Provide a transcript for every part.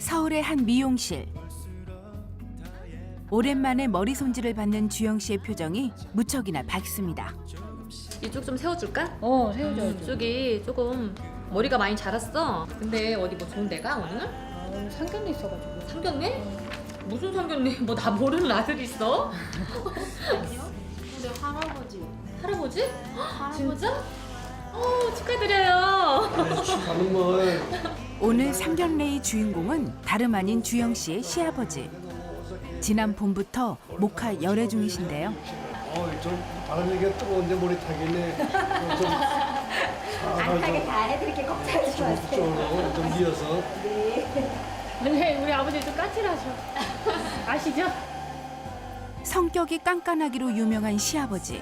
서울의 한 미용실. 오랜만에 머리 손질을 받는 주영 씨의 표정이 무척이나 밝습니다. 이쪽 좀 세워줄까? 세워줘야죠. 이쪽이 조금 머리가 많이 자랐어. 근데 어디 뭐 좋은 데가 오늘? 상견례 있어가지고. 상견례? 무슨 상견례? 뭐 나 모르는 아들 있어? 근데 할아버지. 할아버지? 할아버지. 진짜? 축하드려요. 가는 걸. 오늘 상견례의 주인공은 다름 아닌 주영 씨의 시아버지. 지난 봄부터 목화 열애 중이신데요. 좀 바람 얘기가 뜨거운데 머리 타겠네. 좀 안 타게 다 해드릴게 걱정하지 마세요. 쪽으로 좀 이어서. 근데 우리 아버지 좀 까칠하셔. 아시죠? 성격이 깐깐하기로 유명한 시아버지.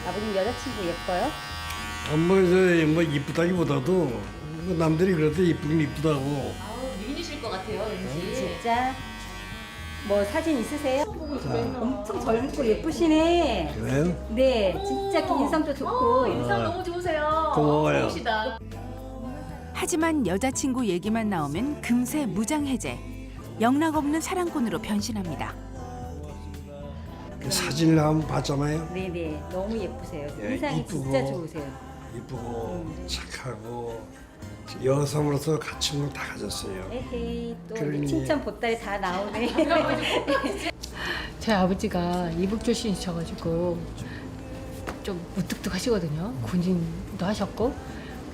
아버님 여자친구 예뻐요? 뭐 이쁘다기보다도 뭐 남들이 그래도 이쁘긴 이쁘다고. 아우 미인이실 것 같아요, 왠지. 진짜? 뭐 사진 있으세요? 엄청 젊고 예쁘시네. 그래요? 네, 진짜 인상도 좋고. 인상 너무 좋으세요. 고마워요. 좋으시다. 하지만 여자친구 얘기만 나오면 금세 무장해제. 영락없는 사랑꾼으로 변신합니다. 그 사진을 한번 봤잖아요. 네네, 너무 예쁘세요. 예, 인상이 이쁘고. 진짜 좋으세요. 이쁘고 착하고 여성으로서 갖춘 걸 다 가졌어요. 에헤이, 또 그러니. 칭찬 보따리 다 나오네. 제 아버지가 이북 출신이셔가지고 좀 무뚝뚝하시거든요. 군인도 하셨고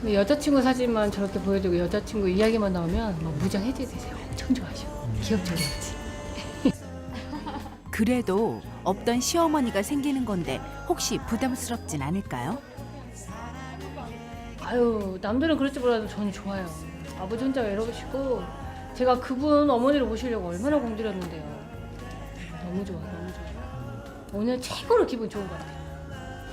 여자친구 사진만 저렇게 보여주고 여자친구 이야기만 나오면 막 무장 해제되세요. 엄청 좋아하셔. 기억적이었지. 그래도 없던 시어머니가 생기는 건데 혹시 부담스럽진 않을까요? 아유 남들은 그럴지 몰라도 저는 좋아요. 아버지 혼자 외로우시고 제가 그분 어머니를 모시려고 얼마나 공들였는데요. 너무 좋아, 너무 좋아. 오늘 최고로 기분 좋은 것 같아요.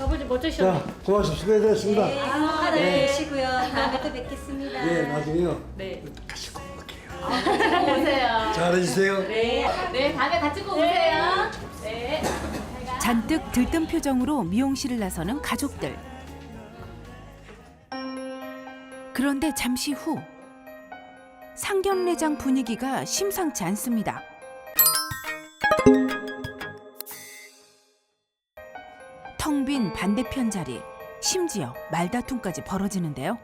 아버지 멋지셨네. 자, 고맙습니다. 수고하셨습니다. 네, 행복하게 되시고요. 다음에 또 뵙겠습니다. 예, 나중에요. 네. 같이 꼭 볼게요. 찍고 오세요. 잘해주세요. 네, 다음에 같이 꼭 오세요. 네. 잔뜩 들뜬 표정으로 미용실을 나서는 가족들. 그런데 잠시 후 상견례장 분위기가 심상치 않습니다. 텅 빈 반대편 자리, 심지어 말다툼까지 벌어지는데요.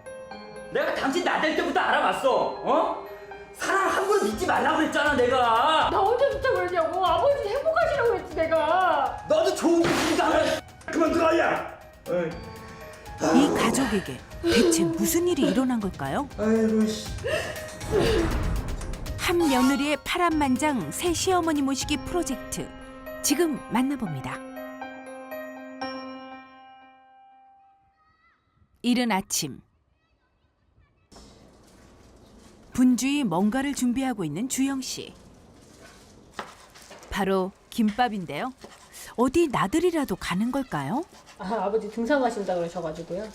내가 당신 나댈 때부터 알아봤어. 어? 사람 함부로 믿지 말라고 그랬잖아 내가. 나 언제부터 그러냐고. 아버지 행복하시라고 했지 내가. 너도 좋은 짓이니까 하면 그만 들어야. 이 가족에게 대체 무슨 일이 일어난 걸까요? 아이고 씨. 한 며느리의 파란만장 새 시어머니 모시기 프로젝트. 지금 만나봅니다. 이른 아침. 분주히 뭔가를 준비하고 있는 주영 씨. 바로 김밥인데요. 어디 나들이라도 가는 걸까요? 아버지 등산 가신다 그러셔가지고요.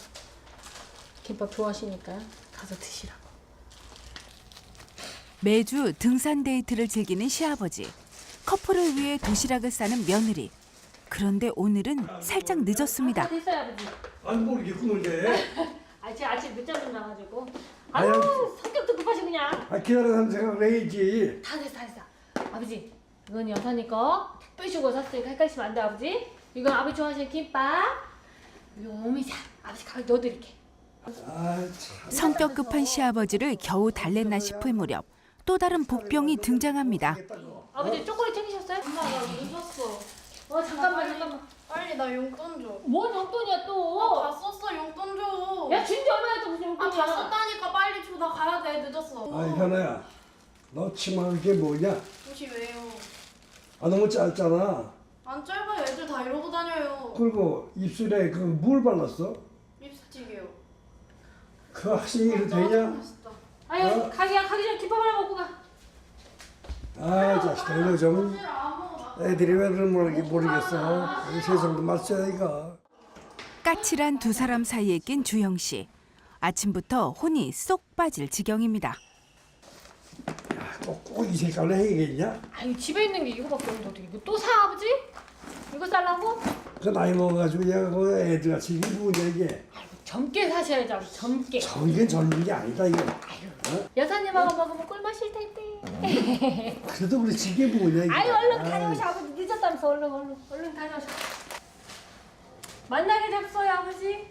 김밥 좋아하시니까 가서 드시라고. 매주 등산 데이트를 즐기는 시아버지. 커플을 위해 도시락을 싸는 며느리. 그런데 오늘은 살짝 늦었습니다. 됐어요 아버지. 아니 모르겠고 근데. 제가 아침 늦잠 나가지고. 아유. 성격도 급하시 그냥. 기다려서 생각을 해야지. 다 됐어. 아버지 이건 여사님 거 특별 주고 샀으니까 헷갈리시면 안 돼 아버지. 이건 아버지 좋아하시는 김밥. 이거 오미자. 아버지 가게 넣어드릴게. 아 참. 성격 급한 시아버지를 겨우 달랬나 싶을 무렵 또 다른 복병이 등장합니다. 아버지 초콜릿 챙기셨어요? 엄마 나 늦었어. 잠깐만. 빨리 나 용돈 줘. 뭔 용돈이야 또? 다 썼어 용돈 줘. 야 준지 얼마야 또 무슨 용돈이야? 다 썼다니까 빨리 줘. 나 가야 돼 늦었어. 아 현아야, 너 치마 그게 뭐냐? 옷이 왜요? 아 너무 짧잖아. 안 짧아요. 애들 다 이러고 다녀요. 그리고 입술에 그 물 발랐어? 립스틱이요. 그 학생이 이래도 되냐? 맛있다. 아유 가기 전에 김밥 하나 먹고 가. 아 자식아 이거 좀 사실 안 먹어. 애들이 왜 그런 모르겠어. 우리 세상도 맞춰야 이거. 까칠한 두 사람 사이에 낀 주영 씨. 아침부터 혼이 쏙 빠질 지경입니다. 꼭 이 색깔로 해야겠냐? 아유 집에 있는 게 이거밖에 없는데 어떻게 이거 또 사 아버지? 이거 살라고? 그 나이 먹어가지고 얘가 그 애들같이 이게 뭐냐 이게. 아이고 젊게 사셔야죠. 젊게. 이게 젊은 게 아니다 이게. 여사님하고 먹으면 꿀맛일 텐데. 그래도 그렇지 이게 뭐냐 이게. 아유 얼른 다녀오셔. 아버지 늦었다면서 얼른 다녀오셔. 만나게 됐어요 아버지.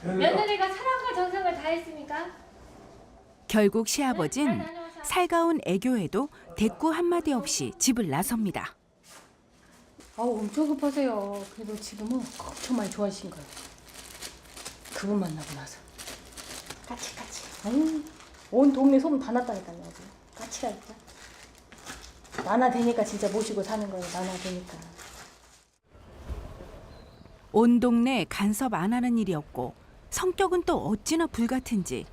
며느리가 사랑과 정성을 다했습니까? 결국 시아버진 살가운 애교에도 대꾸 한마디 없이 집을 나섭니다. 아우 엄청 급하세요. 그래도 지금은 엄청 많이 좋아지신 거예요. 그분 만나고 나서 같이. 아유, 온 동네 소문 다 났다니까요. 같이랄까. 나나 되니까 진짜 모시고 사는 거예요. 나나 되니까. 온 동네 간섭 안 하는 일이었고 성격은 또 어찌나 불같은지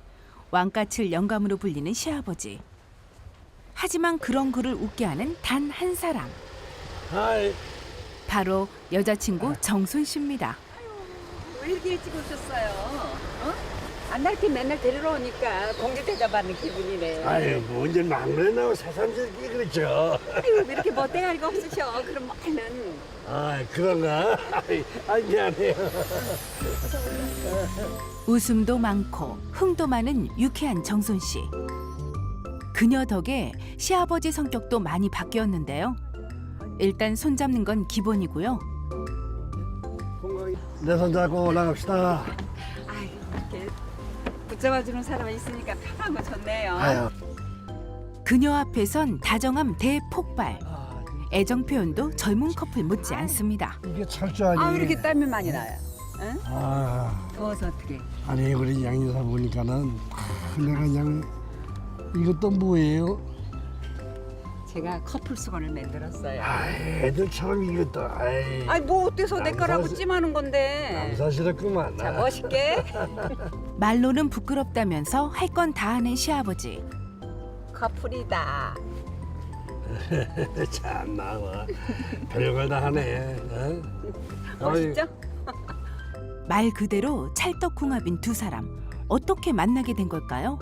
왕까칠 영감으로 불리는 시아버지. 하지만 그런 그를 웃게 하는 단 한 사람. 아이. 바로 여자친구 정순 씨입니다. 왜 이렇게 일찍 오셨어요? 안날게 맨날 데리러 오니까 공개 대접받는 기분이네. 아유 뭐 이제 막내 나고 새삼스럽게 그렇죠. 아이고 왜 이렇게 멋대가리가 없으셔? 그럼 많은. 아 그런가? 아이 미안해요. 웃음도 많고 흥도 많은 유쾌한 정순 씨. 그녀 덕에 시아버지 성격도 많이 바뀌었는데요. 일단 손잡는 건 기본이고요. 내 손 잡고 올라갑시다. 아이고 이렇게 붙잡아주는 사람이 있으니까 편하고 좋네요. 아유. 그녀 앞에선 다정함 대폭발. 애정 표현도 젊은 커플 못지 않습니다. 이게 철저하니. 아 왜 이렇게 땀이 많이 나요? 응? 아 더워서 어떻게? 아니 우리 양여사 보니까는 내가 그냥 이것도 뭐예요? 제가 커플 수건을 만들었어요. 애들처럼 이것도 아이 뭐 어때서 내 거라고 남사시- 찜하는 건데. 남사스럽구만. 자 멋있게. 말로는 부끄럽다면서 할 건 다 하는 시아버지. 커플이다. 참 나와 별걸 다 하네. 어? 멋있죠? 말 그대로 찰떡궁합인 두 사람. 어떻게 만나게 된 걸까요?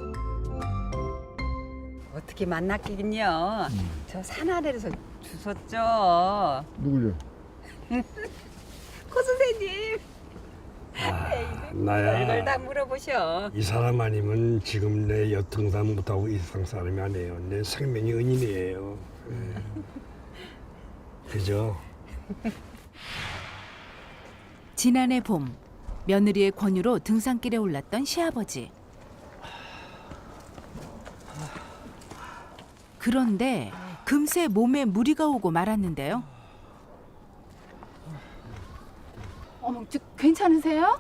어떻게 만났긴요. 저 산 아래에서 주웠죠. 누구요? 코 선생님. 나야. 별걸 다 물어보셔. 이 사람 아니면 지금 내 여통상 못하고 이 세상 사람이 아니에요. 내 생명이 은인이에요. 예. 그죠? 지난해 봄 며느리의 권유로 등산길에 올랐던 시아버지. 그런데 금세 몸에 무리가 오고 말았는데요. 어머, 괜찮으세요?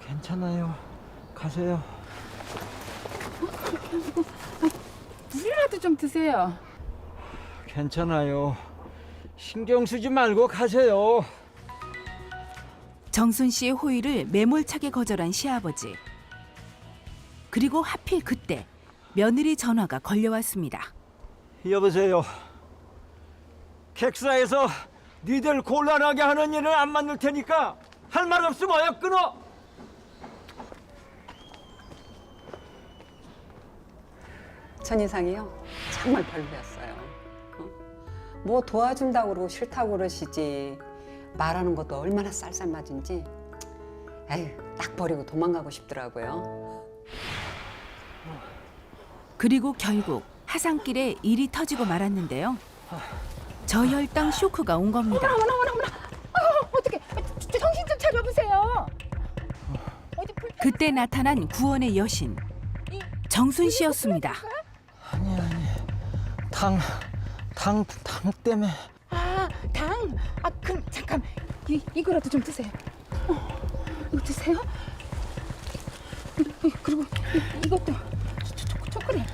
괜찮아요. 가세요. 물이라도 좀 드세요. 괜찮아요. 신경 쓰지 말고 가세요. 정순 씨의 호의를 매몰차게 거절한 시아버지. 그리고 하필 그때 며느리 전화가 걸려왔습니다. 여보세요. 객사에서 니들 곤란하게 하는 일은 안 만들 테니까 할 말 없으면 어여 끊어. 천이상이요. 정말 별로였어요. 뭐 도와준다고 그러고 싫다고 그러시지. 말하는 것도 얼마나 쌀쌀맞은지. 에휴, 딱 버리고 도망가고 싶더라고요. 그리고 결국 하산길에 일이 터지고 말았는데요. 저혈당 쇼크가 온 겁니다. 어머나. 어떻게 정신 좀 차려보세요. 어디 그때 나타난 구원의 여신 정순 씨였습니다. 아니. 당 때문에. 당. 그럼 잠깐 이거라도 좀 드세요. 이거 드세요. 그리고 이것도 초콜릿.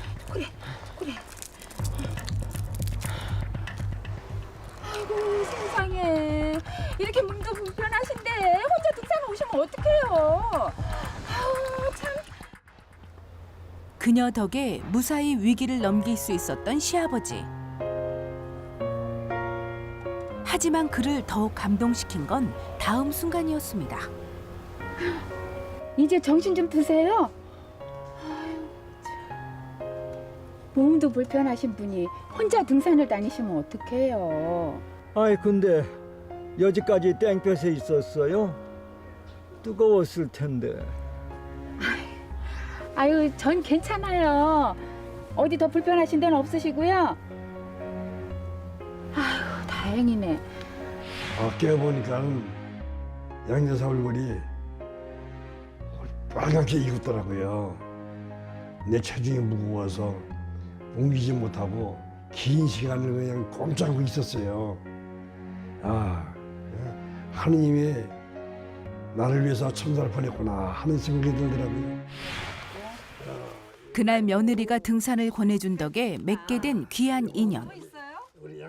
아이고 세상에 이렇게 몸도 불편하신데 혼자 등산 오시면 어떡해요. 아우 참. 그녀 덕에 무사히 위기를 넘길 수 있었던 시아버지. 하지만 그를 더욱 감동시킨 건 다음 순간이었습니다. 이제 정신 좀 드세요. 몸도 불편하신 분이 혼자 등산을 다니시면 어떡해요. 아이 근데 여지까지 땡볕에 있었어요? 뜨거웠을 텐데. 아유, 전 괜찮아요. 어디 더 불편하신 데는 없으시고요. 아유, 다행이네. 깨어보니까 양여사 얼굴이 빨갛게 익었더라고요. 내 체중이 무거워서 옮기지 못하고 긴 시간을 그냥 꼼짝하고 있었어요. 하느님이 나를 위해서 천사를 보냈구나 하는 생각이 들더라고요. 그날 며느리가 등산을 권해준 덕에 맺게 된 귀한 인연.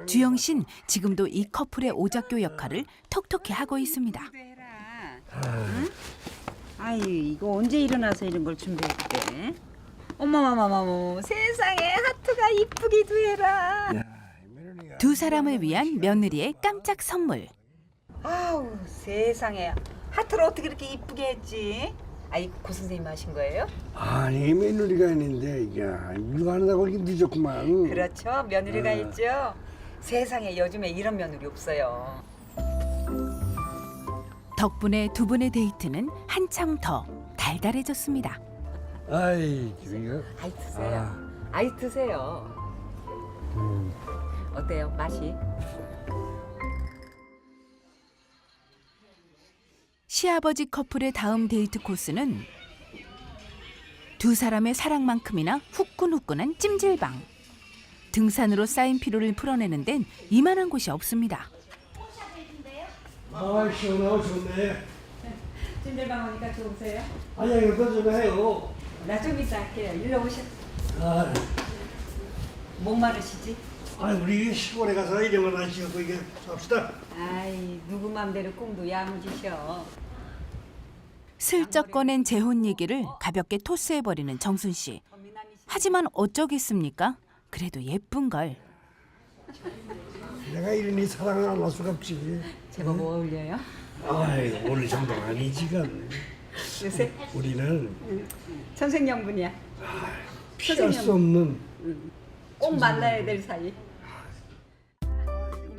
주영 씨는 지금도 이 커플의 오작교 역할을 톡톡히 하고 있습니다. 응? 아유, 이거 언제 일어나서 이런 걸 준비했대? 어머머머머머, 세상에 하트가 이쁘기도 해라. 두 사람을 위한 며느리의 깜짝 선물. 아우, 세상에 하트를 어떻게 이렇게 이쁘게 했지? 아이, 고 선생님 하신 거예요? 아니 며느리가 있는데 이거 한다고 이렇게 늦었구만. 그렇죠, 며느리가 있죠. 세상에 요즘에 이런 며느리 없어요. 덕분에 두 분의 데이트는 한참 더 달달해졌습니다. 아이 이거 아이, 드세요. 아이, 드세요. 어때요, 맛이? 시아버지 커플의 다음 데이트 코스는 두 사람의 사랑만큼이나 후끈후끈한 찜질방. 등산으로 쌓인 피로를 풀어내는 데는 이만한 곳이 없습니다. 시원하고 좋네. 찜질방 오니까 좋으세요? 아니야 이거 좀 해요. 나 좀 이따 할게요. 일로 오셔. 목마르시지? 우리 시골에 가서 이런 거 하시고 이게 합시다. 아이, 누구 맘대로 꿈도 야무지셔. 슬쩍 꺼낸 재혼 얘기를 가볍게 토스해버리는 정순 씨. 하지만 어쩌겠습니까? 그래도 예쁜 걸. 내가 이러니 사랑을 안 할 수가 없지. 제법 어울려요? 오늘 정도는 아니지간. 요새 우리는 천생연분이야. 피할 수 없는 꼭 만나야 될 사이.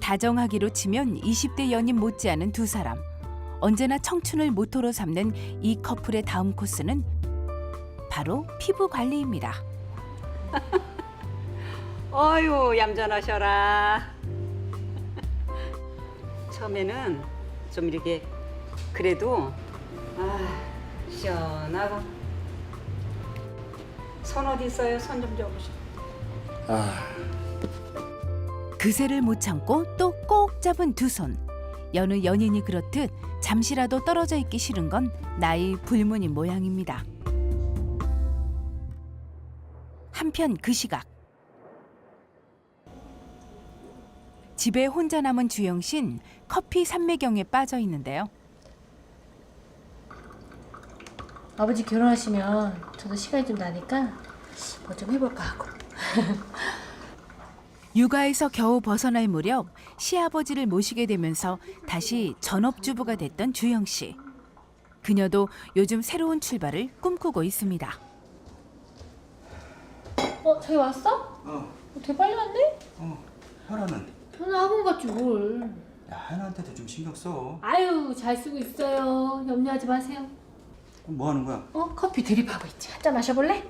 다정하기로 치면 20대 연인 못지않은 두 사람. 언제나 청춘을 모토로 삼는 이 커플의 다음 코스는 바로 피부 관리입니다. 어유, 얌전하셔라. 처음에는 좀 이렇게 그래도 시원하고. 손 어디 있어요? 손 좀 줘보시오. 그새를 못 참고 또 꼭 잡은 두 손. 여느 연인이 그렇듯 잠시라도 떨어져 있기 싫은 건 나이 불문인 모양입니다. 한편 그 시각. 집에 혼자 남은 주영 씨는 커피 삼매경에 빠져 있는데요. 아버지 결혼하시면 저도 시간이 좀 나니까 뭐 좀 해볼까 하고. 육아에서 겨우 벗어날 무렵 시아버지를 모시게 되면서 다시 전업주부가 됐던 주영 씨. 그녀도 요즘 새로운 출발을 꿈꾸고 있습니다. 저기 왔어? 되게 빨리 왔네? 현아는? 현아 학원 갔지 뭘. 야, 현아한테도 좀 신경 써. 아유, 잘 쓰고 있어요. 염려하지 마세요. 그럼 뭐 하는 거야? 커피 드립하고 있지. 한 잔 마셔볼래?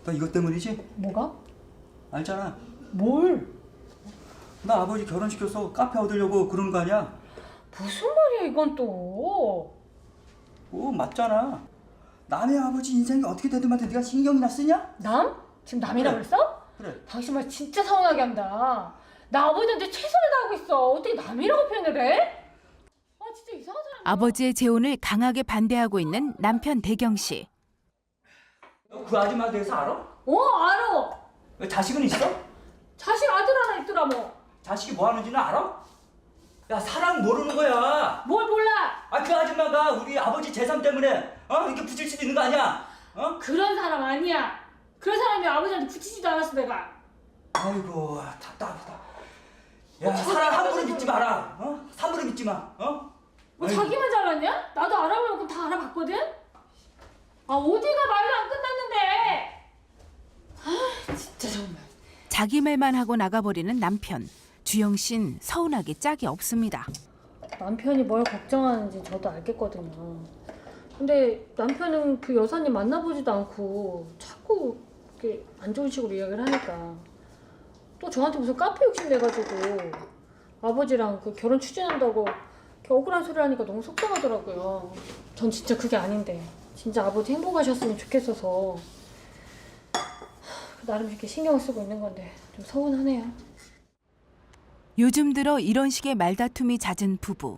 너 이것 때문이지? 뭐가? 알잖아. 뭘? 나 아버지 결혼시켜서 카페 얻으려고 그러는 거 아니야? 무슨 말이야 이건 또. 맞잖아. 남의 아버지 인생이 어떻게 되든 말든 네가 신경이나 쓰냐? 남? 지금 남이라고 그래. 그랬어? 그래. 당신 말 진짜 서운하게 한다. 나 아버지한테 최선을 다하고 있어. 어떻게 남이라고 표현을 해? 진짜 이상한 사람이야. 아버지의 재혼을 강하게 반대하고 있는 남편 대경 씨. 너 그 아줌마 대해서 알아? 알아. 왜 자식은 있어? 자식 아들 하나 있더라 뭐. 자식이 뭐 하는지는 알아? 야, 사랑 모르는 거야. 뭘 몰라. 그 아줌마가 우리 아버지 재산 때문에 이렇게 붙일 수도 있는 거 아니야? 그런 사람 아니야. 그런 사람이 아버지한테 붙이지도 않았어 내가. 아이고, 답답하다. 야, 사랑 함부로 믿지 마라. 함부로 믿지 마. 뭐 자기만 잘났냐? 나도 알아보려고 다 알아봤거든? 어디가 말도 안 끝났는데. 진짜 정말. 자기 말만 하고 나가버리는 남편. 주영 씨는 서운하게 짝이 없습니다. 남편이 뭘 걱정하는지 저도 알겠거든요. 근데 남편은 그 여사님 만나보지도 않고 자꾸 이렇게 안 좋은 식으로 이야기를 하니까 또 저한테 무슨 카페 욕심 내가지고 아버지랑 그 결혼 추진한다고 이렇게 억울한 소리 하니까 너무 속상하더라고요. 전 진짜 그게 아닌데 진짜 아버지 행복하셨으면 좋겠어서 나름 이렇게 신경을 쓰고 있는 건데 좀 서운하네요. 요즘 들어 이런 식의 말다툼이 잦은 부부.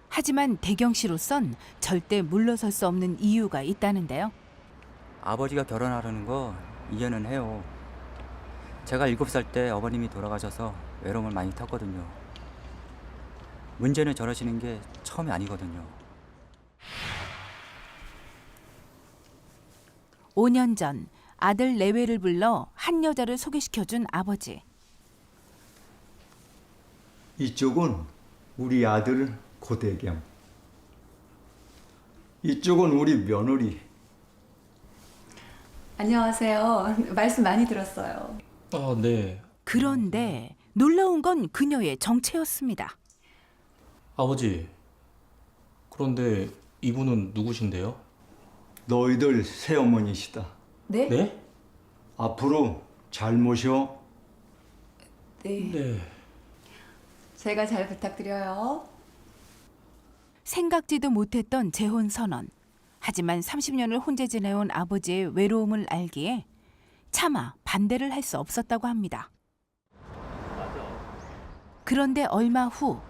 하지만 대경 씨로선 절대 물러설 수 없는 이유가 있다는데요. 아버지가 결혼하려는 거 이해는 해요. 제가 7살 때 어머님이 돌아가셔서 외로움을 많이 탔거든요. 문제는 저러시는 게 처음이 아니거든요. 5년 전 아들 내외를 불러 한 여자를 소개시켜준 아버지. 이쪽은 우리 아들 고대경. 이쪽은 우리 며느리. 안녕하세요. 말씀 많이 들었어요. 아, 네. 그런데 놀라운 건 그녀의 정체였습니다. 아버지, 그런데 이분은 누구신데요? 너희들 새어머니시다. 네? 네? 앞으로 잘 모셔. 네. 네. 제가 잘 부탁드려요. 생각지도 못했던 재혼 선언. 하지만 30년을 혼자 지내온 아버지의 외로움을 알기에 차마 반대를 할 수 없었다고 합니다. 그런데 얼마 후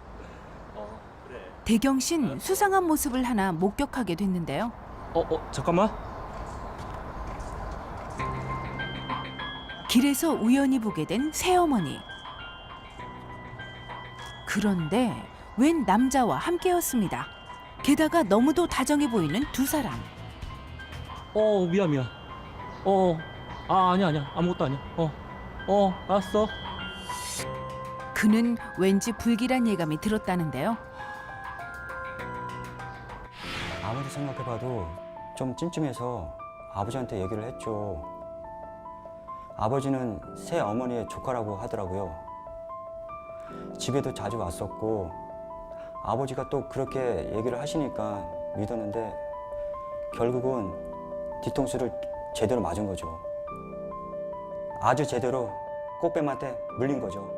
대경 씨는 수상한 모습을 하나 목격하게 됐는데요. 잠깐만. 길에서 우연히 보게 된 새어머니. 그런데 웬 남자와 함께였습니다. 게다가 너무도 다정해 보이는 두 사람. 미안. 아니야. 아무것도 아니야. 알았어. 그는 왠지 불길한 예감이 들었다는데요. 아무리 생각해봐도 좀 찜찜해서 아버지한테 얘기를 했죠. 아버지는 새 어머니의 조카라고 하더라고요. 집에도 자주 왔었고 아버지가 또 그렇게 얘기를 하시니까 믿었는데 결국은 뒤통수를 제대로 맞은 거죠. 아주 제대로 꽃뱀한테 물린 거죠.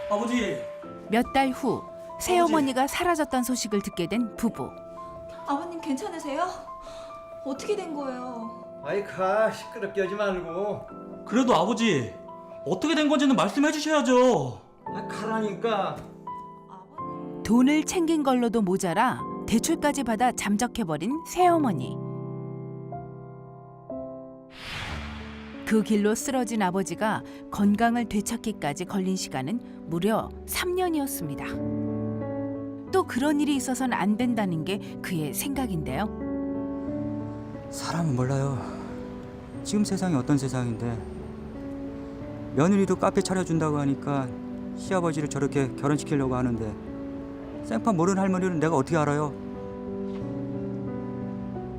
아버지. 몇 달 후 새어머니가 사라졌던 소식을 듣게 된 부부. 아버님 괜찮으세요? 어떻게 된 거예요? 아이 가 시끄럽게 하지 말고. 그래도 아버지, 어떻게 된 건지는 말씀해 주셔야죠. 가라니까. 돈을 챙긴 걸로도 모자라 대출까지 받아 잠적해버린 새어머니. 그 길로 쓰러진 아버지가 건강을 되찾기까지 걸린 시간은 무려 3년이었습니다. 또 그런 일이 있어서는 안 된다는 게 그의 생각인데요. 사람은 몰라요. 지금 세상이 어떤 세상인데 며느리도 카페 차려준다고 하니까 시아버지를 저렇게 결혼시키려고 하는데 생판 모르는 할머니를 내가 어떻게 알아요?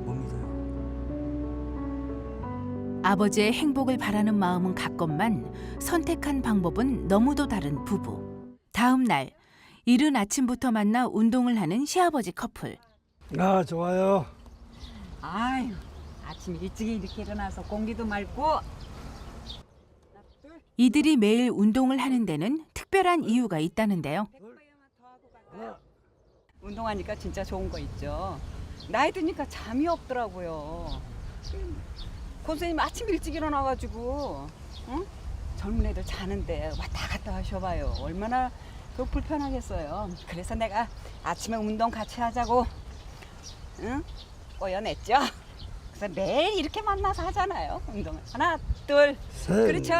못 믿어요. 아버지의 행복을 바라는 마음은 같건만 선택한 방법은 너무도 다른 부부. 다음 날 이른 아침부터 만나 운동을 하는 시아버지 커플. 아, 좋아요. 아유, 아침 일찍 이렇게 일어나서 공기도 맑고. 이들이 매일 운동을 하는 데는 특별한 이유가 있다는데요. 운동하니까 진짜 좋은 거 있죠. 나이 드니까 잠이 없더라고요. 선생님 아침 일찍 일어나가지고 젊은 애들 자는데 왔다 갔다 하셔봐요. 얼마나 불편하겠어요. 그래서 내가 아침에 운동 같이 하자고 꼬여냈죠. 그래서 매일 이렇게 만나서 하잖아요. 운동을. 하나, 둘, 셋, 그렇죠?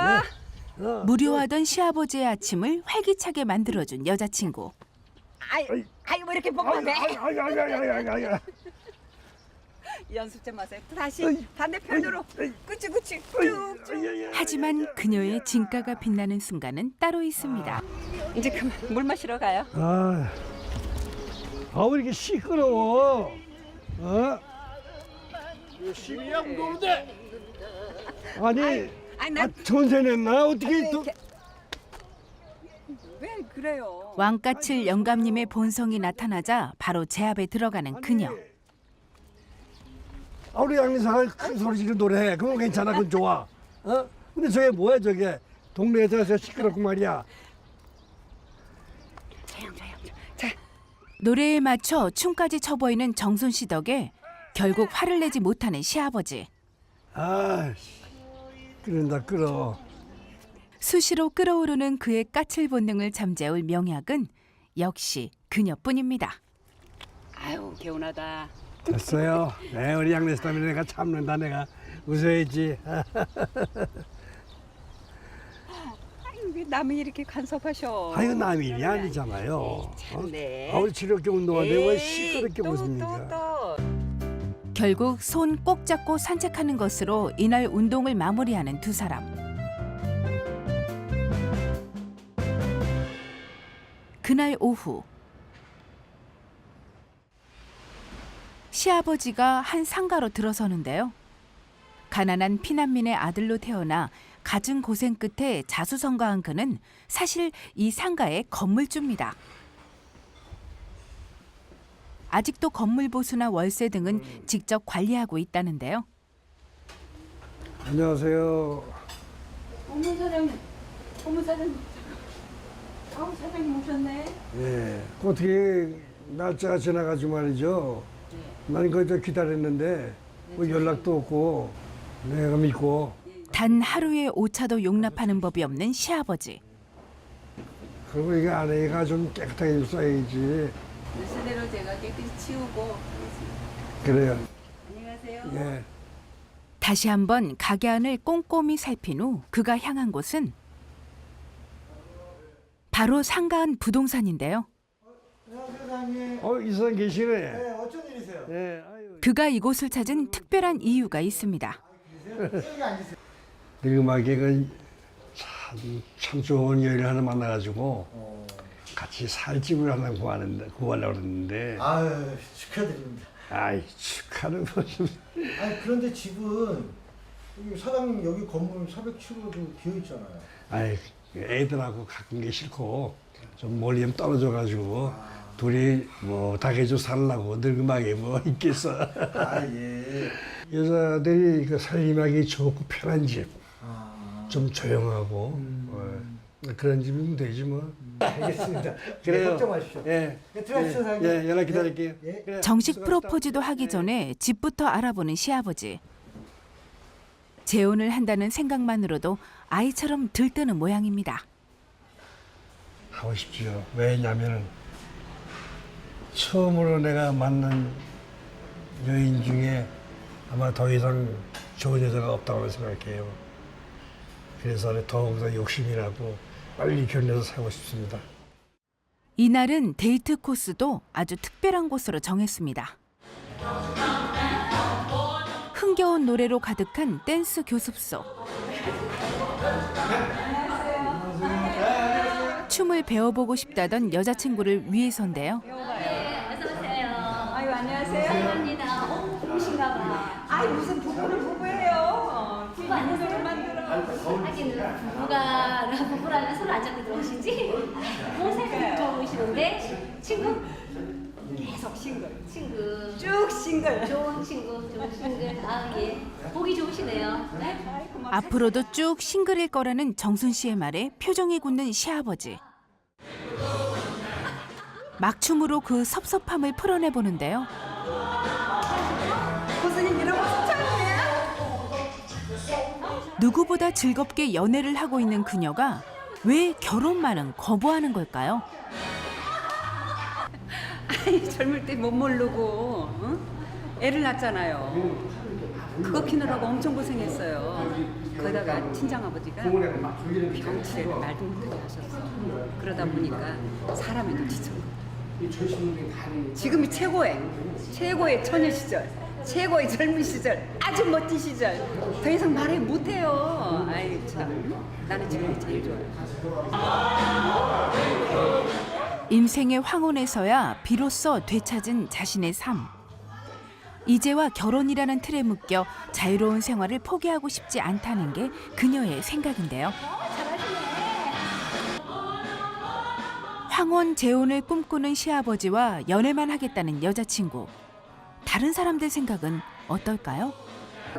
넷. 무료하던 시아버지의 아침을 활기차게 만들어준 여자친구. 아유, 뭐 이렇게 뻑뻑해. 아야. 연습 좀 하세요. 또 다시 반대편으로. 그치, 쭉쭉. 하지만 그녀의 진가가 빛나는 순간은 따로 있습니다. 이제 그만 물 마시러 가요. 아, 왜 이렇게 시끄러워? 열심히 하고 노는데. 아니, 아니, 난 전세 냈나? 어떻게 또? 왜 그래요. 왕까칠 영감님의 본성이 나타나자 바로 제 앞에 들어가는 그녀. 아, 우리 양리사가 큰 소리 지르 노래해. 그건 괜찮아. 그건 좋아. 어? 근데 저게 뭐야 저게? 동네에서 시끄럽고 말이야. 노래에 맞춰 춤까지 춰보이는 정순 씨 덕에 결국 화를 내지 못하는 시아버지. 아이씨, 끓는다 끓어. 수시로 끓어오르는 그의 까칠 본능을 잠재울 명약은 역시 그녀뿐입니다. 아유 개운하다. 됐어요. 네, 우리 양리사 때문에 내가 참는다. 내가 웃어야지. 아유 왜 남이 이렇게 간섭하셔? 아이고 남이 일이 아니잖아요. 참네. 우리 즐겁게 운동하는데 왜 시끄럽게 웃습니까? 또. 결국 손 꼭 잡고 산책하는 것으로 이날 운동을 마무리하는 두 사람. 그날 오후 시아버지가 한 상가로 들어서는데요. 가난한 피난민의 아들로 태어나 갖은 고생 끝에 자수성가한 그는 사실 이 상가의 건물주입니다. 아직도 건물 보수나 월세 등은 직접 관리하고 있다는데요. 안녕하세요. 어머 사장님. 어머 사장님. 아우 사장님 오셨네. 예, 어떻게 날짜가 지나가지고 말이죠. 나는 거기서 기다렸는데 뭐 연락도 없고 내가 믿고. 단 하루의 오차도 용납하는 법이 없는 시아버지. 그리고 이게 아내가 좀 깨끗하게 좀 써야지. 순서대로 제가 깨끗이 치우고. 그래요. 안녕하세요. 예. 다시 한번 가게 안을 꼼꼼히 살핀 후 그가 향한 곳은 바로 상가한 부동산인데요. 이 사람 계시네. 네, 어쩐 일이세요? 예, 아유. 그가 이곳을 찾은 특별한 이유가 있습니다. 늙음하게 참 좋은 여인을 하나 만나가지고 같이 살 집을 하나 구하려고 그랬는데. 아유, 축하드립니다. 아이, 축하는 무슨. 아니, 그런데 집은 여기 사장님 여기 건물 407호도 비어 있잖아요. 아이, 애들하고 가끔 게 싫고 좀 멀리 좀 떨어져가지고 둘이 뭐 닭해줘 살라고 늙음하게 뭐 있겠어. 아, 예. 여자들이 그 살림하기 좋고 편한 집, 좀 조용하고 그런 집이면 되지 뭐. 알겠습니다. 그래요. 걱정하십시오. 예. 들어가시죠, 사장님. 예, 연락 기다릴게요. 예. 그래, 정식 수고하셨다. 프로포즈도 하기 전에 집부터 알아보는 시아버지. 재혼을 한다는 생각만으로도 아이처럼 들뜨는 모양입니다. 하고 싶죠. 왜냐면은 처음으로 내가 만난 여인 중에 아마 더 이상 좋은 여자가 없다고 생각해요. 그래서 더욱더 욕심이 나고 빨리 결혼해서 살고 싶습니다. 이날은 데이트 코스도 아주 특별한 곳으로 정했습니다. 흥겨운 노래로 가득한 댄스 교습소. 춤을 배워보고 싶다던 여자친구를 위해서인데요. 아유 안녕하세요. 감사합니다. 부부신가 봐. 아이 무슨 부부를 부부예요. 부부 아니세요? 하긴 부부라면 서로 안 잡고 들어오시지? 모세가 들어오시는데 친구? 계속 싱글. 친구. 쭉 싱글. 좋은 친구, 좋은 싱글. 아, 예. 보기 좋으시네요. 네? 앞으로도 쭉 싱글일 거라는 정순 씨의 말에 표정이 굳는 시아버지. 막춤으로 그 섭섭함을 풀어내 보는데요. 고수님 이런 모습 처음이에요? 누구보다 즐겁게 연애를 하고 있는 그녀가 왜 결혼만은 거부하는 걸까요? 아이 젊을 때 못 모르고 애를 낳았잖아요. 그거 키우느라고 엄청 고생했어요. 거기다가 친정아버지가 병치레를 말도 못하게 하셨어. 그러다 보니까 사람에도 지쳐. 지금이 최고의 처녀 시절, 최고의 젊은 시절, 아주 멋진 시절. 더 이상 말해 못해요. 아이 참, 나는 지금이 제일 좋아요. 인생의 황혼에서야 비로소 되찾은 자신의 삶. 이제와 결혼이라는 틀에 묶여 자유로운 생활을 포기하고 싶지 않다는 게 그녀의 생각인데요. 황혼 재혼을 꿈꾸는 시아버지와 연애만 하겠다는 여자친구. 다른 사람들 생각은 어떨까요?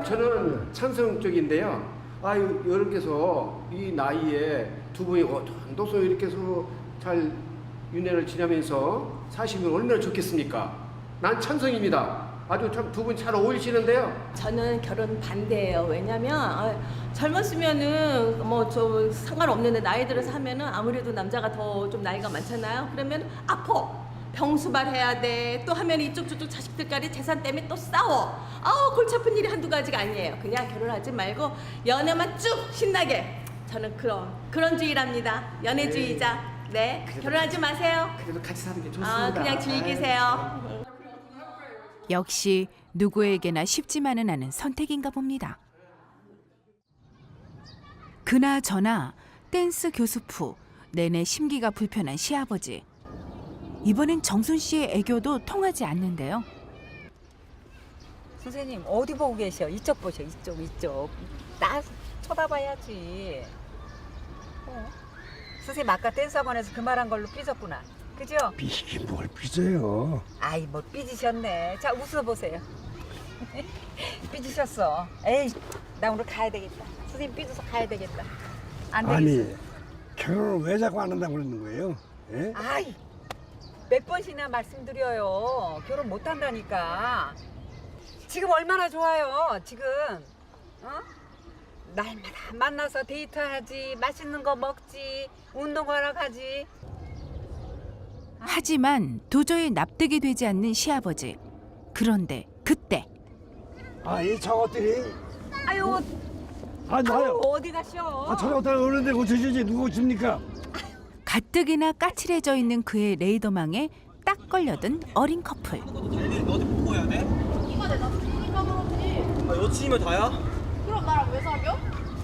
저는 찬성 쪽인데요. 여러분께서 이 나이에 두 분이 도서 이렇게 해서 잘 윤회를 지내면서 사시면 얼마나 좋겠습니까? 난 찬성입니다. 아주 두 분 잘 어울리시는데요. 저는 결혼 반대예요. 왜냐면 젊었으면은 뭐 저 상관없는데 나이 들어서 하면은 아무래도 남자가 더 좀 나이가 많잖아요. 그러면 아파. 병수발해야 돼. 또 하면 이쪽 저쪽 자식들까지 재산 때문에 또 싸워. 골치 아픈 일이 한두 가지가 아니에요. 그냥 결혼하지 말고 연애만 쭉 신나게. 저는 그런 주의랍니다. 연애주의자. 네. 결혼하지 마세요. 그래도 같이 사는 게 좋습니다. 그냥 즐기세요. 역시 누구에게나 쉽지만은 않은 선택인가 봅니다. 그나저나 댄스 교습 후 내내 심기가 불편한 시아버지. 이번엔 정순 씨의 애교도 통하지 않는데요. 선생님 어디 보고 계셔? 이쪽 보셔. 이쪽. 나 쳐다봐야지. 선생님 아까 댄스학원에서 그 말한 걸로 삐졌구나. 그죠? 삐지긴 뭘 삐져요. 아이 뭐 삐지셨네. 자 웃어보세요. 삐지셨어. 에이 나 오늘 가야 되겠다. 선생님 삐져서 가야 되겠다. 안 되겠어. 아니 결혼을 왜 자꾸 안 한다고 그러는 거예요? 예? 아이 몇 번씩이나 말씀드려요. 결혼 못 한다니까. 지금 얼마나 좋아요. 지금 날마다 만나서 데이트하지, 맛있는 거 먹지, 운동하러 가지. 하지만 도저히 납득이 되지 않는 시아버지. 그런데 그때 이 저것들이 아유 나요. 어디 가셔? 저녁 오는데 고쳐주지 누가 고칩니까? 가뜩이나 까칠해져 있는 그의 레이더망에 딱 걸려든 어린 커플. 어디 보고 해야 돼? 이거 내 남친이니까 그렇지. 여친이면 다야? 그럼 나랑 왜 사겨?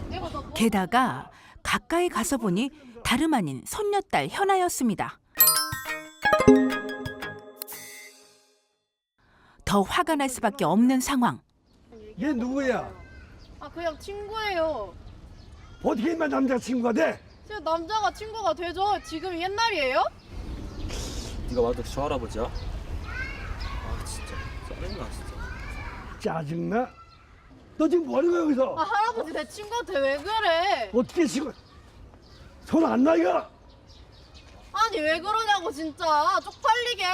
내가 너 게다가 가까이 가서 보니 다름 아닌 손녀딸 현아였습니다. 더 화가 날 수밖에 없는 상황. 얘 누구야? 그냥 친구예요. 어떻게 인마 남자친구가 돼? 지금 남자가 친구가 되죠? 지금 옛날이에요? 네가 와도 저 할아버지야? 진짜 짜증나 진짜. 짜증나? 너 지금 뭐 하는 거야 여기서? 할아버지 내 친구한테 왜 그래? 어떻게 지금 손 안 나가? 아니 왜 그러냐고 진짜 쪽팔리게.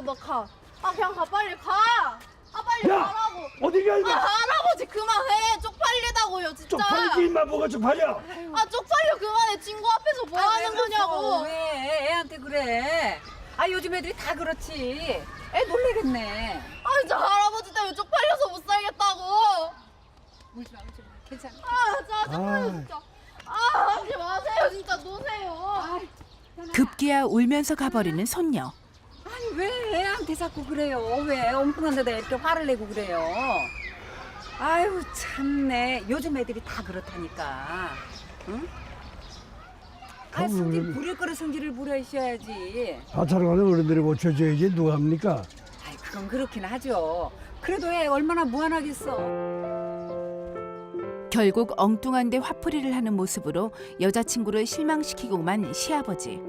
너 가. 그냥 가 빨리 가. 빨리 야! 가라고. 어디 가 이거? 할아버지 그만해. 쪽팔리다고요 진짜. 쪽팔리지 인마 뭐가 쪽팔려? 쪽팔려 그만해. 친구 앞에서 뭐 하는 거냐고. 왜 애한테 그래? 요즘 애들이 다 그렇지. 애 놀래겠네. 진짜 할아버지 때문에 쪽팔려서 못 살겠다고. 울지 마. 괜찮아. 짜증나요 진짜. 하지 마세요 진짜. 노세요. 급기야 울면서 가버리는 손녀. 아니 왜 애한테 자꾸 그래요? 왜 엉뚱한 데다 이렇게 화를 내고 그래요? 아유 참네. 요즘 애들이 다 그렇다니까. 응? 성질 부릴 거를 성질을 부려셔야지. 사찰관은 어른들이 고쳐줘야지 누가 합니까? 그건 그렇긴 하죠. 그래도 애 얼마나 무한하겠어. 결국 엉뚱한 데 화풀이를 하는 모습으로 여자친구를 실망시키고만 시아버지.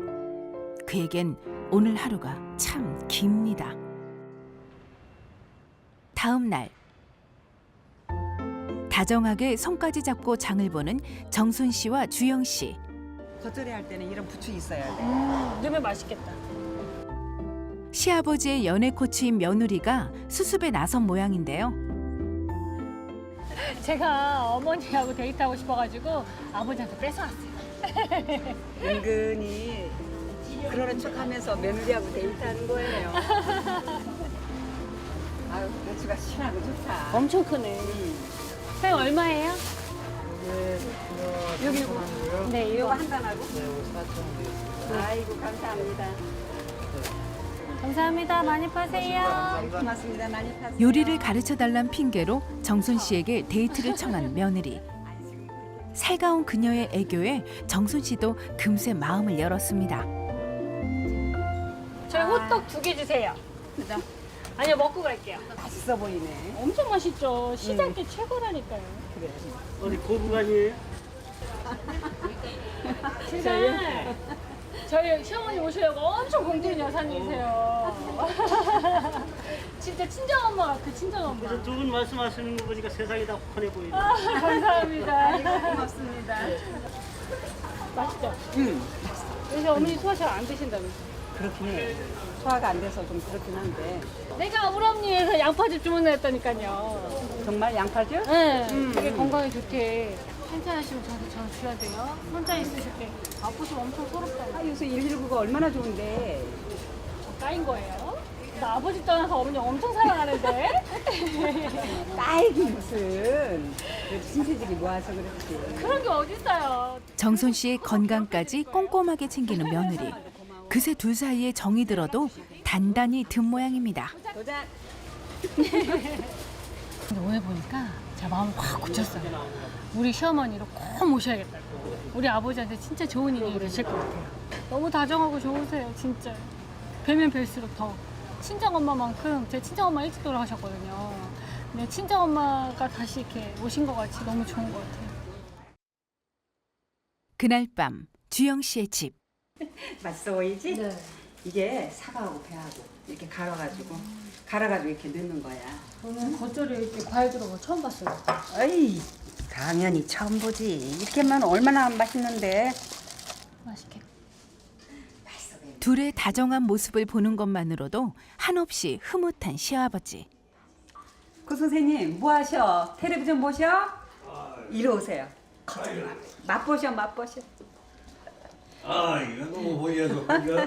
그에겐 오늘 하루가 참 깁니다. 다음 날 다정하게 손까지 잡고 장을 보는 정순 씨와 주영 씨. 겉절이 할 때는 이런 부추 있어야 돼. 넣으면 맛있겠다. 시아버지의 연애 코치인 며느리가 수습에 나선 모양인데요. 제가 어머니하고 데이트하고 싶어가지고 아버지한테 뺏어왔어요. 은근히 그러는 척하면서 며느리하고 데이트하는 거예요. 아유, 배추가 신하고 좋다. 엄청 크네. 사장님 얼마예요? 여기 이거. 네, 이거 이거 한 단하고? 아이고 감사합니다. 감사합니다. 많이 파세요. 고맙습니다. 많이 파세요. 요리를 가르쳐달란 핑계로 정순 씨에게 데이트를 청한 며느리. 살가운 그녀의 애교에 정순 씨도 금세 마음을 열었습니다. 저희 호떡 2개 주세요. 아니요, 먹고 갈게요. 맛있어 보이네. 엄청 맛있죠. 시장 때 최고라니까요. 그래. 어디 고부간이에요? 제가 저희 시어머니 오시려고 엄청 공들인 여사님이세요. 진짜 친정엄마 같아, 친정엄마. 그래서 두 분 말씀하시는 거 보니까 세상이 다 환해 보이네요. 아, 감사합니다. 고맙습니다. 맛있죠? 응. 요새 어머니 소화 잘 안 드신다면서. 그렇긴 해. 소화가 안 돼서 좀 그렇긴 한데. 내가 우리 언니에서 양파즙 주문했다니까요. 정말 양파즙? 네, 되게 건강에 좋대. 괜찮으시면 저한테 전화 줘야 돼요. 혼자 있으실 때 아프시면 엄청 서럽다고. 아, 요새 119가 얼마나 좋은데. 까인 거예요? 나 아버지 떠나서 어머니 엄청 사랑하는데? 딸기 무슨. 그래도 신세지기 모아서 그렇지. 그런 게 어딨어요. 정순 씨의 건강까지 꼼꼼하게 챙기는 며느리. 그새 둘 사이에 정이 들어도 단단히 든 모양입니다. 도장. 근데 오늘 보니까 제가 마음을 확 굳혔어요. 우리 시어머니를 꼭 모셔야겠다. 우리 아버지한테 진짜 좋은 인연이 되실 것 같아요. 너무 다정하고 좋으세요, 진짜. 뵈면 뵐수록 더. 친정엄마만큼 제 친정엄마 일찍 돌아가셨거든요. 근데 친정엄마가 다시 이렇게 오신 것 같이 너무 좋은 것 같아요. 그날 밤 주영 씨의 집. 맛있어 보이지? 네. 이게 사과하고 배하고 이렇게 갈아가지고 이렇게 넣는 거야. 저는 겉절이에 이렇게 과일 들어간 거 처음 봤어요. 어이, 당연히 처음 보지. 이렇게 하면 얼마나 맛있는데. 맛있겠다. 둘의 다정한 모습을 보는 것만으로도 한없이 흐뭇한 시아버지. 고 선생님 뭐 하셔? 텔레비전 보셔? 이리 오세요. 맛보셔. 아, 이거 너무 보여서 이거.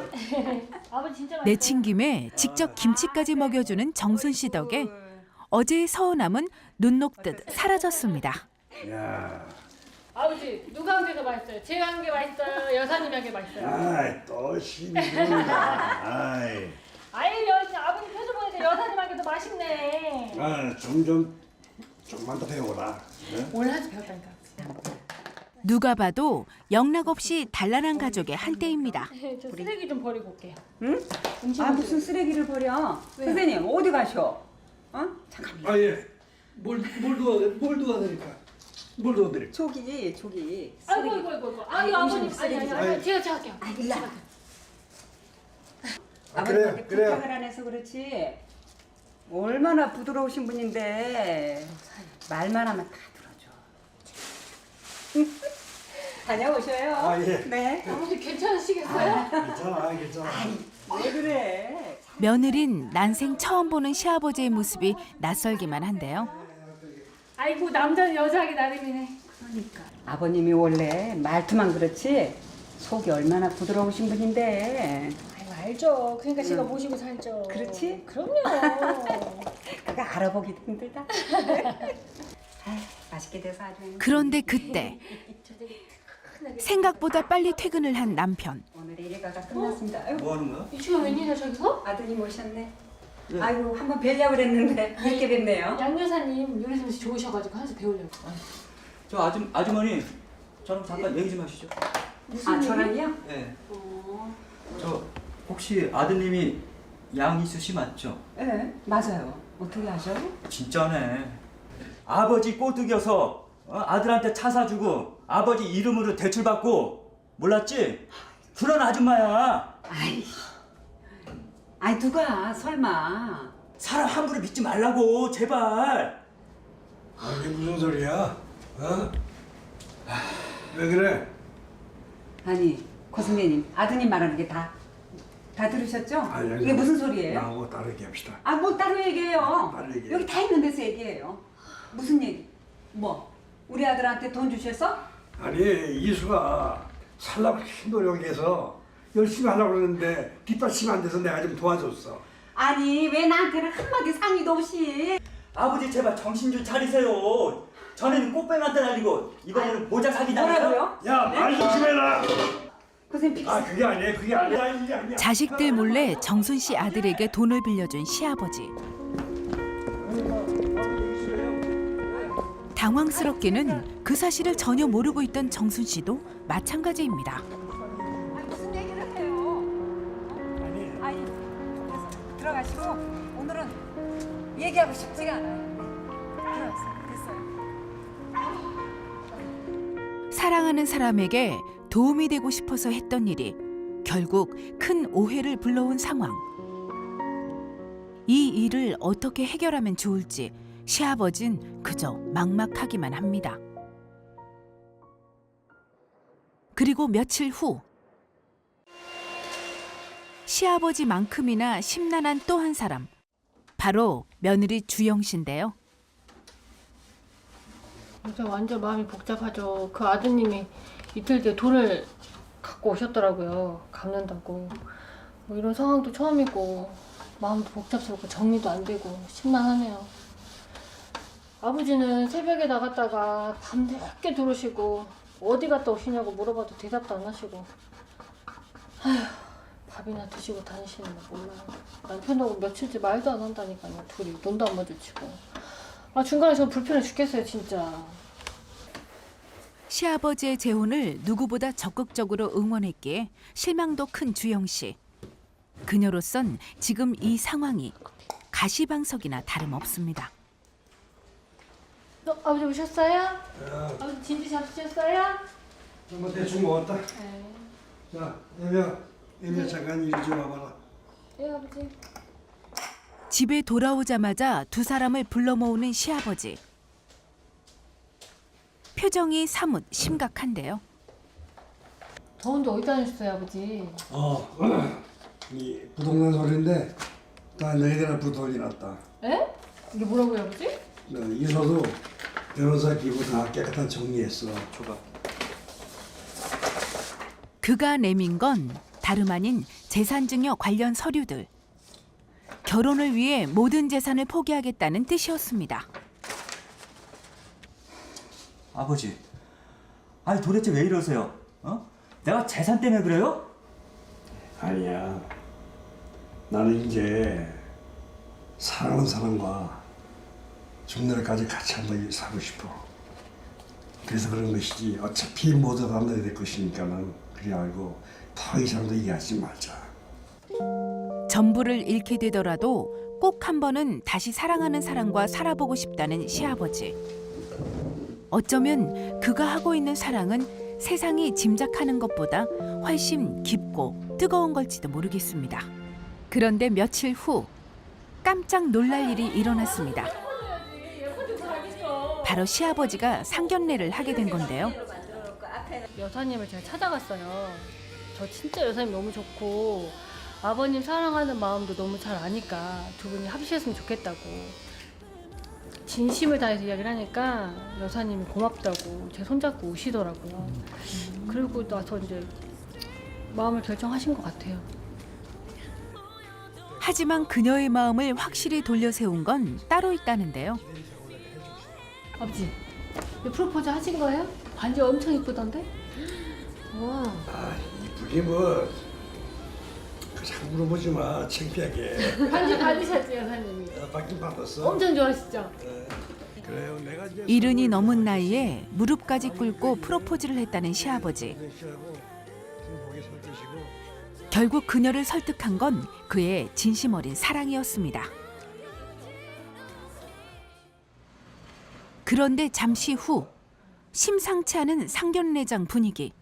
아버지 진짜 맛있어요. 내친김에 직접 김치까지 먹여주는 정순 씨 덕에 어제의 서운함은 눈 녹듯 사라졌습니다. 야, 아버지 누가 한 게 더 맛있어요? 제가 한 게 맛있어요? 여사님이 한 게 맛있어요? 아이 또 신이구나. 아이, 아버님 표정 보니까 여사님 한 게 더 맛있네. 아, 좀만 더 배워라. 네? 오늘 한주 배웠다니까. 누가 봐도 영락없이 단란한 가족의 한때입니다. 저 쓰레기 좀 버리고 올게요. 응? 아 무슨 쓰레기를 버려? 선생님 어디 가셔? 어? 잠깐만. 아 예. 뭘 도와드릴까? 뭘 도와드릴까? 저기. 아이고. 아유 아버님 쓰레기. 아니 제가 할게요. 일로 와. 아, 아버님한테 그래요. 부탁을 안 해서 그렇지. 얼마나 부드러우신 분인데 말만 하면 다 들어줘. 다녀오셔요. 아, 예. 네. 아버지 괜찮으시겠어요? 괜찮아. 왜 그래? 며느린 난생 처음 보는 시아버지의 모습이 낯설기만 한데요. 아이고 남자는 여자하기 나름이네. 그러니까 아버님이 원래 말투만 그렇지 속이 얼마나 부드러우신 분인데. 아이고 알죠. 그러니까 제가 모시고 살죠. 그렇지? 그럼요. 그거 알아보기도 힘들다. 아휴, 맛있게 돼서 아주. 그런데 그때 생각보다 빨리 퇴근을 한 남편. 오늘의 일과가 끝났습니다. 아유, 뭐 하는 거야? 이 주가 웬일이야 저기서? 아드님 오셨네. 네. 아이고 한번 뵈려고 그랬는데 이렇게 뵙네요. 양 여사님 요리 솜씨 좋으셔가지고 하나씩 배우려고. 저 아주머니 저랑 잠깐 얘기 좀 하시죠. 아 저랑요? 네. 저 혹시 아드님이 양이수 씨 맞죠? 네 맞아요. 어떻게 아셔? 진짜네. 아버지 꼬드겨서 아들한테 차 사주고 아버지 이름으로 대출받고 몰랐지? 그런 아줌마야. 아이 누가 설마. 사람 함부로 믿지 말라고 제발. 아, 이게 무슨 소리야? 어? 왜 그래? 아니 고 선배님 아드님 말하는 게 다 들으셨죠? 아니, 이게 무슨 소리예요? 나하고 다르게 합시다. 아 뭐 따로 얘기해요. 따로 얘기해. 여기 다 있는 데서 얘기해요. 무슨 얘기? 뭐 우리 아들한테 돈 주셨어? 아니, 이수가 살라고 노력해서 열심히 하려고 그러는데 뒷받침 안 돼서 내가 좀 도와줬어. 아니 왜 나한테는 한마디 상의도 없이. 아버지 제발 정신 좀 차리세요. 전에는 꽃뱀한테 날리고 이번에는 모자 사기당해요. 뭐라고요? 야, 말 조심해라. 선생님 아, 그게 아니야. 자식들 몰래 정순 씨 아들에게 돈을 빌려준 시아버지. 당황스럽게는 그 사실을 전혀 모르고 있던 정순 씨도 마찬가지입니다. 무슨 얘기를 해요? 아니 그래서 들어가시고 오늘은 얘기하고 싶지가 않아요. 됐어요. 사랑하는 사람에게 도움이 되고 싶어서 했던 일이 결국 큰 오해를 불러온 상황. 이 일을 어떻게 해결하면 좋을지 시아버진 그저 막막하기만 합니다. 그리고 며칠 후 시아버지만큼이나 심란한 또 한 사람, 바로 며느리 주영 씨인데요. 요새 완전 마음이 복잡하죠. 그 아드님이 이틀 뒤에 돈을 갖고 오셨더라고요. 갚는다고. 뭐 이런 상황도 처음이고 마음도 복잡스럽고 정리도 안 되고 심란하네요. 아버지는 새벽에 나갔다가 밤 늦게 들어오시고 어디 갔다 오시냐고 물어봐도 대답도 안 하시고, 아휴, 밥이나 드시고 다니시는 거 몰라요. 남편하고 며칠째 말도 안 한다니까요. 둘이 눈도 안 마주치고. 아, 중간에 저 불편해 죽겠어요 진짜. 시아버지의 재혼을 누구보다 적극적으로 응원했기에 실망도 큰 주영 씨. 그녀로선 지금 이 상황이 가시방석이나 다름없습니다. 아버지 오셨어요? 아버지 진지 잡수셨어요? 뭐 대충 먹었다. 네. 자, 애며 잠깐 이리 좀 와봐라. 네 아버지. 집에 돌아오자마자 두 사람을 불러 모으는 시아버지. 표정이 사뭇 심각한데요. 더운데 어디 다녔어요 아버지? 이 부동산 소리인데 다 너희들 앞으로 돈이 났다. 에? 이게 뭐라고요 아버지? 이서도 변호사 기부 다 깨끗한 정리했어. 줘봐. 그가 내민 건 다름 아닌 재산증여 관련 서류들. 결혼을 위해 모든 재산을 포기하겠다는 뜻이었습니다. 아버지, 아니 도대체 왜 이러세요? 내가 재산 때문에 그래요? 아니야. 나는 이제 사랑하는 사람과 죽날까지 같이 한번 살고 싶어. 그래서 그런 것이지. 어차피 모두 다 너희 될 것이니까는 그래 알고 더 이상도 얘기하지 말자. 전부를 잃게 되더라도 꼭 한 번은 다시 사랑하는 사람과 살아보고 싶다는 시아버지. 어쩌면 그가 하고 있는 사랑은 세상이 짐작하는 것보다 훨씬 깊고 뜨거운 걸지도 모르겠습니다. 그런데 며칠 후 깜짝 놀랄 일이 일어났습니다. 바로 시아버지가 상견례를 하게 된 건데요. 여사님을 제가 찾아갔어요. 저 진짜 여사님 너무 좋고 아버님 사랑하는 마음도 너무 잘 아니까 두 분이 합치셨으면 좋겠다고 진심을 다해서 이야기를 하니까 여사님이 고맙다고 제 손잡고 우시더라고요. 그리고 나서 이제 마음을 결정하신 것 같아요. 하지만 그녀의 마음을 확실히 돌려세운 건 따로 있다는데요. 아버지, 프로포즈 하신 거예요? 반지 엄청 이쁘던데? 와. 이쁘게 뭐 자꾸 물어보지 마. 창피하게. 반지 받으셨지 여사님이? 받긴 받았어. 엄청 좋아하시죠? 그래요. 내가 이제 이른이 넘은 나이에 무릎까지 꿇고 프로포즈를 했다는 시아버지. 결국 그녀를 설득한 건 그의 진심 어린 사랑이었습니다. 그런데 잠시 후 심상치 않은 상견례장 분위기.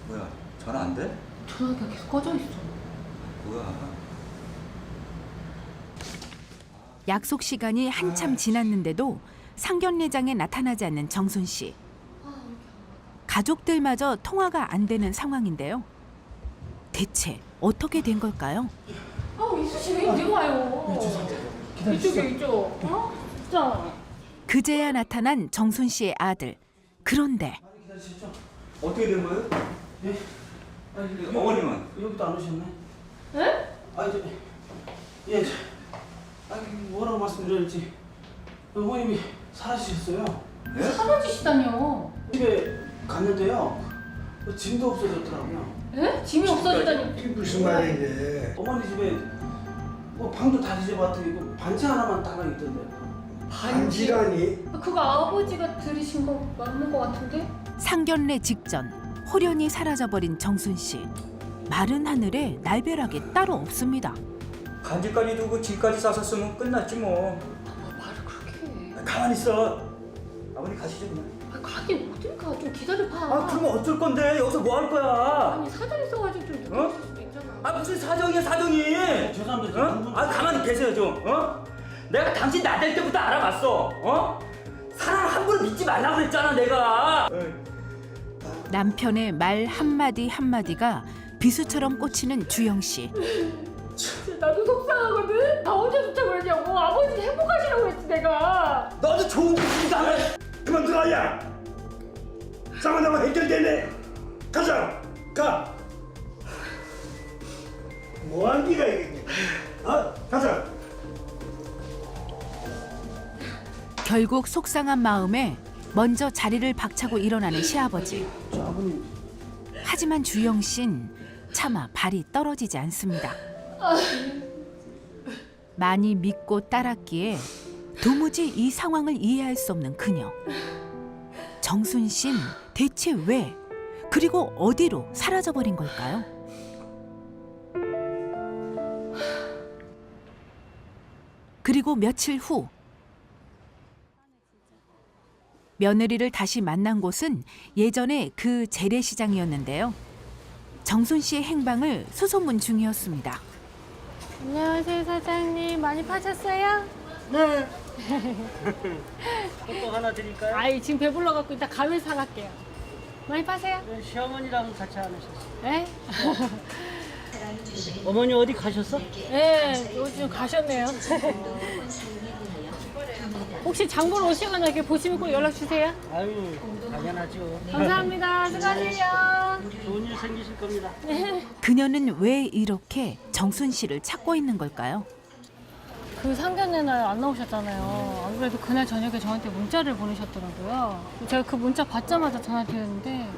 뭐야, 전화 안 돼? 전화기가 계속 꺼져 있어. 뭐야? 약속 시간이 한참 지났는데도 상견례장에 나타나지 않는 정순 씨. 가족들마저 통화가 안 되는 상황인데요. 대체 어떻게 된 걸까요? 이수 씨 왜 이제 와요? 이쪽에 이쪽. 진짜. 그제야 나타난 정순 씨의 아들. 그런데 어떻게 된 거예요? 예? 어머님은? 여기도 안 오셨네? 에? 예. 뭐라고 말씀드려야지. 어머님이 사라지셨어요. 네? 사라지시다뇨. 집에 갔는데요. 짐도 없어졌더라고요. 에? 짐이 없어지다니. 이게 무슨 말이야 이게. 어머니 집에 뭐 방도 다 뒤져봤더니 반지 하나만 따가 있던데. 반지라니? 그거 아버지가 들이신 거 맞는 거 같은데? 상견례 직전 홀연히 사라져버린 정순 씨. 마른 하늘에 날벼락이 따로 없습니다. 간지까지 두고 집까지 싸섰으면 끝났지 뭐. 말을 그렇게 해. 가만히 있어. 아버님 가시죠 그냥. 가긴 어딜 가? 좀 기다려봐. 아 그러면 어쩔 건데 여기서 뭐 할 거야? 아니 사정 있어가지고 좀 늦게 어? 있을 수도 있잖아. 아 무슨 사정이야 사정이? 죄송합니다. 어? 아 가만히 계세요 좀. 어? 내가 당신 나댈 때부터 알아봤어. 어? 사람 함부로 믿지 말라고 그랬잖아 내가. 남편의 말 한마디 한마디가 비수처럼 꽂히는 주영 씨. 나도 속상하거든. 나 혼자 좋다고 그러냐고. 아버지 행복하시라고 그랬지 내가. 너도 좋은 게 있으니까 안 해. 그만 들어가야. 싸움하다가 해결되네. 가자. 가. 뭐한 기가 이게? 가자. 결국 속상한 마음에 먼저 자리를 박차고 일어나는 시아버지. 하지만 주영 씨는 차마 발이 떨어지지 않습니다. 많이 믿고 따랐기에 도무지 이 상황을 이해할 수 없는 그녀. 정순 씨는 대체 왜 그리고 어디로 사라져버린 걸까요? 그리고 며칠 후 며느리를 다시 만난 곳은 예전의 그 재래시장이었는데요. 정순 씨의 행방을 수소문 중이었습니다. 안녕하세요 사장님. 많이 파셨어요? 네. 또 하나 드릴까요? 아이 지금 배불러갖고 이따 가면 사갈게요. 많이 파세요? 네, 시어머니랑 같이 안 하셨어요. 네? 어머니 어디 가셨어? 네, 요즘 가셨네요. 혹시 장보러 오시거나 이렇게 보시면 꼭 연락 주세요. 아유, 당연하죠. 감사합니다. 수고하세요. 좋은 일 생기실 겁니다. 그녀는 왜 이렇게 정순 씨를 찾고 있는 걸까요? 그 상견례 날 안 나오셨잖아요. 안 그래도 그날 저녁에 저한테 문자를 보내셨더라고요. 제가 그 문자 받자마자 전화드렸는데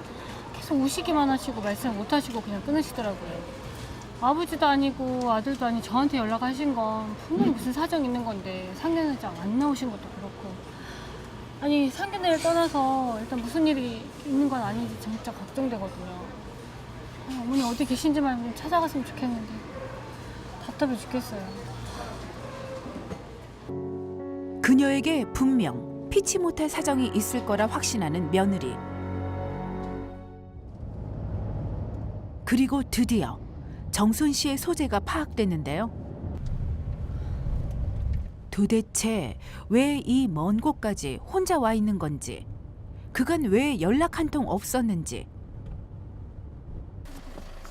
계속 우시기만 하시고 말씀 못 하시고 그냥 끊으시더라고요. 아버지도 아니고 아들도 아닌 저한테 연락하신 건 분명히 무슨 사정 있는 건데 상견례장 안 나오신 것도 그렇고. 아니 상견례를 떠나서 일단 무슨 일이 있는 건 아닌지 진짜 걱정되거든요. 어머니 어디 계신지만 좀 찾아갔으면 좋겠는데 답답해 죽겠어요. 그녀에게 분명 피치 못할 사정이 있을 거라 확신하는 며느리. 그리고 드디어 정순 씨의 소재가 파악됐는데요. 도대체 왜 이 먼 곳까지 혼자 와 있는 건지, 그간 왜 연락 한 통 없었는지.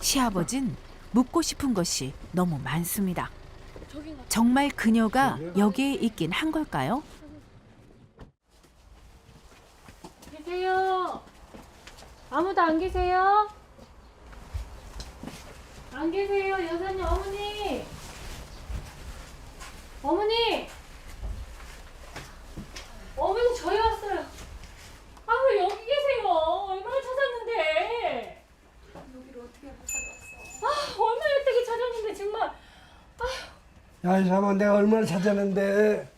시아버진 묻고 싶은 것이 너무 많습니다. 정말 그녀가 여기에 있긴 한 걸까요? 계세요? 아무도 안 계세요? 안 계세요, 여사님. 어머니! 어머니! 어머니 저희 왔어요. 아 왜 여기 계세요? 얼마나 찾았는데? 여기를 어떻게 알고 찾아왔어? 아 얼마나 예쁘게 찾았는데 정말. 야, 이 사람아, 내가 얼마나 찾았는데.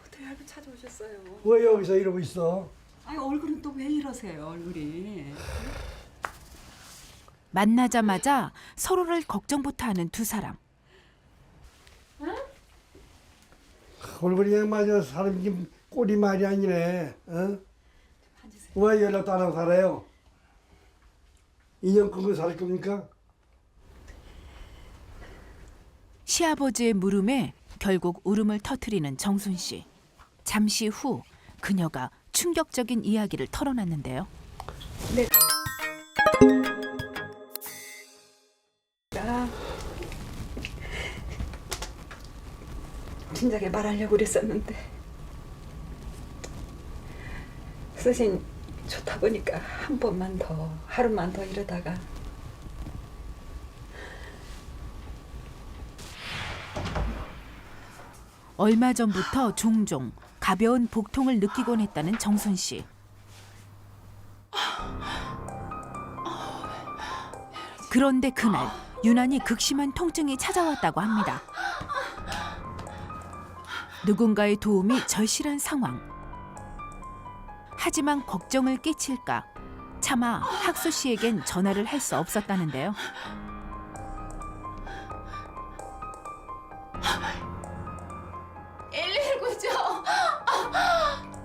어떻게 알고 찾아오셨어요? 왜 여기서 이러고 있어? 아니 얼굴은 또 왜 이러세요 얼굴이? 만나자마자 서로를 걱정부터 하는 두 사람. 얼굴이 그냥 맞아. 사람이 지금 꼴이 말이 아니네. 어? 왜 연락도 안 하고 살아요? 인연 끊고 살 겁니까? 시아버지의 물음에 결국 울음을 터뜨리는 정순 씨. 잠시 후 그녀가 충격적인 이야기를 털어놨는데요. 진작에 말하려고 그랬었는데 스신 좋다 보니까 한 번만 더 하루만 더 이러다가 얼마 전부터 종종 가벼운 복통을 느끼곤 했다는 정순 씨. 그런데 그날 유난히 극심한 통증이 찾아왔다고 합니다. 누군가의 도움이 절실한 상황. 하지만 걱정을 끼칠까 차마 학수 씨에겐 전화를 할 수 없었다는데요.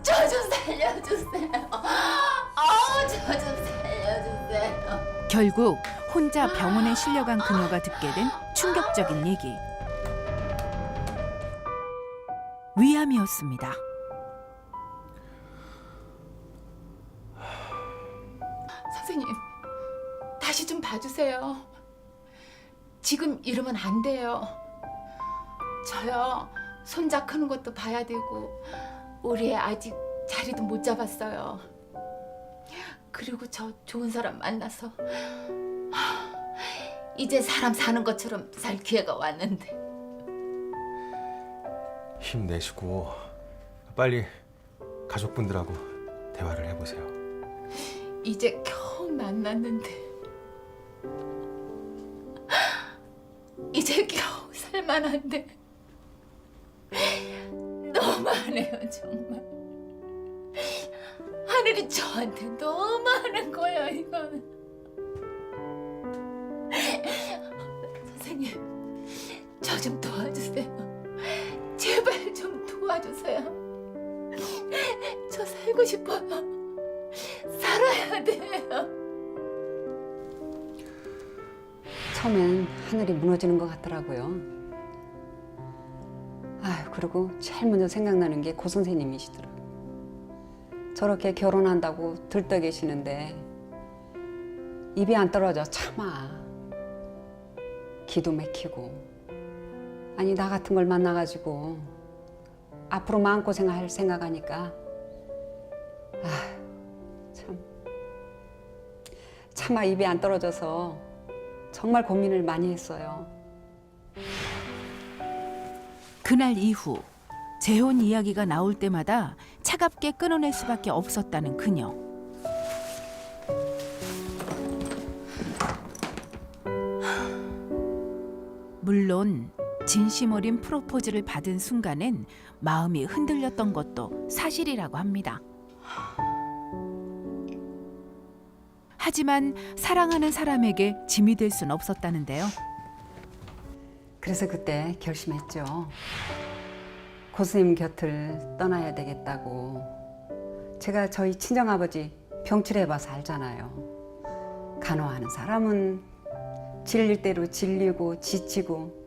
저 주세요. 살려주세요. 저 좀 살려주세요. 결국 혼자 병원에 실려간 그녀가 듣게 된 충격적인 얘기. 위암이었습니다. 선생님, 다시 좀 봐주세요. 지금 이러면 안 돼요. 저요, 손자 크는 것도 봐야 되고 우리 애 아직 자리도 못 잡았어요. 그리고 저 좋은 사람 만나서 이제 사람 사는 것처럼 살 기회가 왔는데. 힘내시고 빨리 가족분들하고 대화를 해보세요. 이제 겨우 만났는데 이제 겨우 살만한데 너무하네요 정말. 하늘이 저한테 너무하는 거예요 이거는. 선생님, 저 좀 도와주세요. 제발 좀 도와주세요. 저 살고 싶어요. 살아야 돼요. 처음엔 하늘이 무너지는 것 같더라고요. 아유, 그리고 제일 먼저 생각나는 게 고 선생님이시더라고요. 저렇게 결혼한다고 들떠 계시는데 입이 안 떨어져 참아. 기도 막히고. 아니, 나 같은 걸 만나가지고 앞으로 마음고생할 생각하니까 차마 입이 안 떨어져서 정말 고민을 많이 했어요. 그날 이후 재혼 이야기가 나올 때마다 차갑게 끊어낼 수밖에 없었다는 그녀. 물론 진심 어린 프로포즈를 받은 순간엔 마음이 흔들렸던 것도 사실이라고 합니다. 하지만 사랑하는 사람에게 짐이 될 순 없었다는데요. 그래서 그때 결심했죠. 고 선생님 곁을 떠나야 되겠다고. 제가 저희 친정아버지 병치레해봐서 알잖아요. 간호하는 사람은 질릴 대로 질리고 지치고,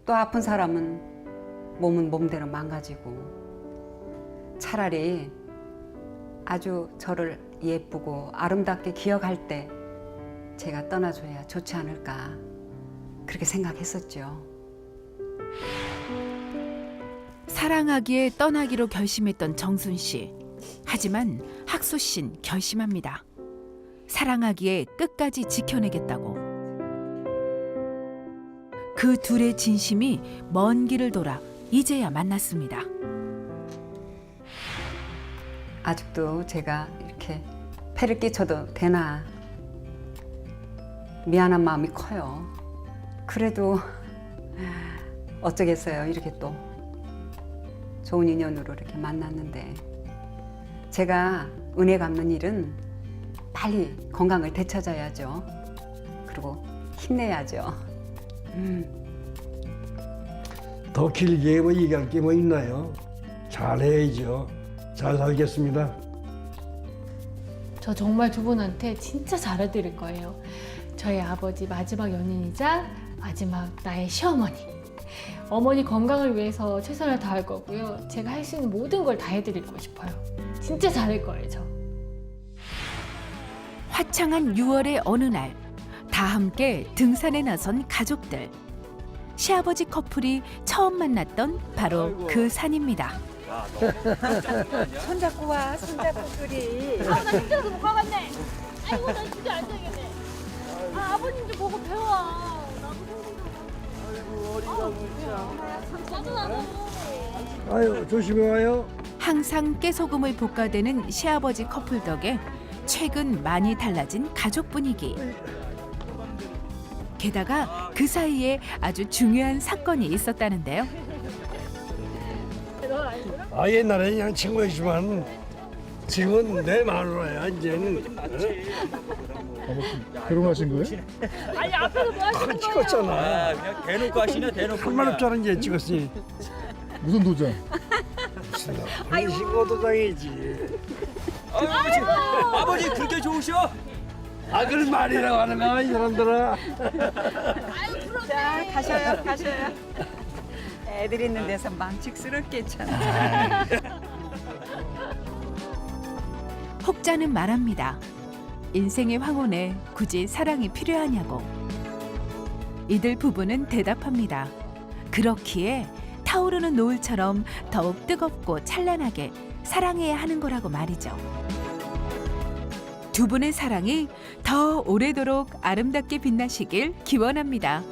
또 아픈 사람은 몸은 몸대로 망가지고, 차라리 아주 저를 예쁘고 아름답게 기억할 때 제가 떠나줘야 좋지 않을까, 그렇게 생각했었죠. 사랑하기에 떠나기로 결심했던 정순 씨. 하지만 학수 씨는 결심합니다. 사랑하기에 끝까지 지켜내겠다고. 그 둘의 진심이 먼 길을 돌아 이제야 만났습니다. 아직도 제가 이렇게 패를 끼쳐도 되나 미안한 마음이 커요. 그래도 어쩌겠어요. 이렇게 또 좋은 인연으로 이렇게 만났는데, 제가 은혜 갚는 일은 빨리 건강을 되찾아야죠. 그리고 힘내야죠. 더 길게 뭐 얘기할 게 뭐 있나요? 잘해야죠. 잘 살겠습니다. 저 정말 두 분한테 진짜 잘해드릴 거예요. 저희 아버지 마지막 연인이자 마지막 나의 시어머니. 어머니 건강을 위해서 최선을 다할 거고요. 제가 할 수 있는 모든 걸 다 해드리고 싶어요. 진짜 잘할 거예요, 저. 화창한 6월의 어느 날, 다 함께 등산에 나선 가족들. 시아버지 커플이 처음 만났던 바로 그 산입니다. 손잡고 와, 손잡고 그리. 나 힘들어서 못 가겠네. 아이고, 나 진짜 안 되겠네. 아버님 좀 보고 배워. 나도 나도. 아유, 조심히 와요. 항상 깨소금을 볶아대는 시아버지 커플 덕에 최근 많이 달라진 가족 분위기. 게다가 그 사이에 아주 중요한 사건이 있었다는데요. 옛날에는 그냥 친구였지만 지금은 내 마누라야. 이제는. 결혼하신 거예요? 아니, 앞에서 뭐 하시는 거예요? 찍었잖아. 그냥 대놓고 하시네, 대놓고. 한 말 없잖아. 이제 찍었으니. 무슨 도장? 고맙습니다. 분이시고 도장이지. 아버지 그렇게 좋으셔? 아, 그런 말이라고 하는가, 이 사람들아. 자, 가셔요. 애들 있는 데서 망측스럽겠잖아. 혹자는 말합니다. 인생의 황혼에 굳이 사랑이 필요하냐고. 이들 부부는 대답합니다. 그렇기에 타오르는 노을처럼 더욱 뜨겁고 찬란하게 사랑해야 하는 거라고 말이죠. 두 분의 사랑이 더 오래도록 아름답게 빛나시길 기원합니다.